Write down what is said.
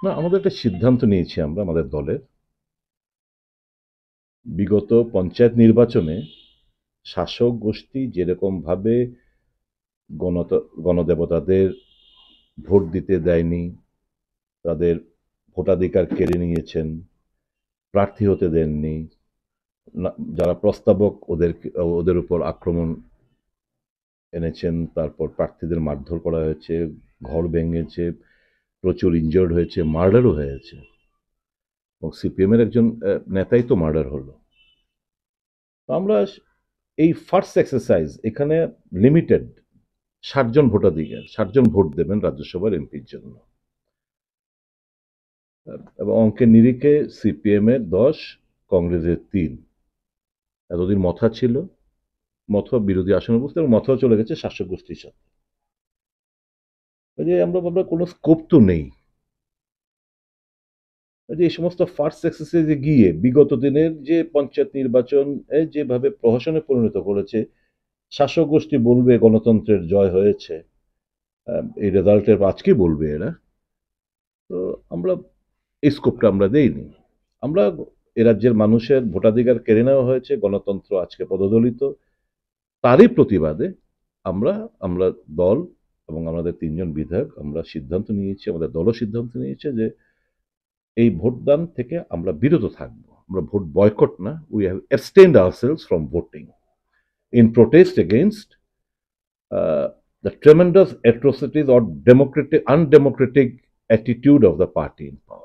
না, আমাদের একটা সিদ্ধান্ত নিয়েছি আমরা আমাদের দলের। বিগত পঞ্চায়েত নির্বাচনে শাসক গোষ্ঠী যেরকমভাবে গণত গণদেবতাদের ভোট দিতে দেয়নি, তাদের ভোটাধিকার কেড়ে নিয়েছেন, প্রার্থী হতে দেননি, না যারা প্রস্তাবক ওদের উপর আক্রমণ এনেছেন, তারপর প্রার্থীদের মারধর করা হয়েছে, ঘর ভেঙেছে, প্রচুর ইনজিওর্ড হয়েছে, মার্ডারও হয়েছে। এবং সিপিএমের একজন নেতাই তো মার্ডার হলো। তো আমরা এই ফার্স্ট এক্সারসাইজ এখানে লিমিটেড ৬০ জন ভোটাধিকার, ৬০ জন ভোট দেবেন রাজ্যসভার এমপির জন্য। এবং অঙ্কের নিরিখে সিপিএমের ১০, কংগ্রেসের ৩। এতদিন মথা ছিল, মথা বিরোধী আসনে বসতে, এবং মথাও চলে গেছে শাসক গোষ্ঠীর সাথে। যে আমরা ভাবলাম কোনো স্কোপ তো নেই। যে এই সমস্ত ফার্স্ট এক্সারসাইজে গিয়ে বিগত দিনের যে পঞ্চায়েত নির্বাচন যেভাবে প্রহসনে পরিণত করেছে, শাসক গোষ্ঠী বলবে গণতন্ত্রের জয় হয়েছে, এই রেজাল্টের আজকে বলবে এরা। তো আমরা এই স্কোপটা আমরা দেইনি। আমরা এ রাজ্যের মানুষের ভোটাধিকার কেড়ে নেওয়া হয়েছে, গণতন্ত্র আজকে পদদলিত। তারই প্রতিবাদে আমরা আমরা দল এবং আমাদের ৩ জন বিধায়ক আমরা সিদ্ধান্ত নিয়েছি, আমাদের দলও সিদ্ধান্ত নিয়েছে যে এই ভোটদান থেকে আমরা বিরত থাকবো। আমরা ভোট বয়কট না, we have abstained ourselves from voting in protest against the tremendous atrocities or undemocratic attitude of the party in power.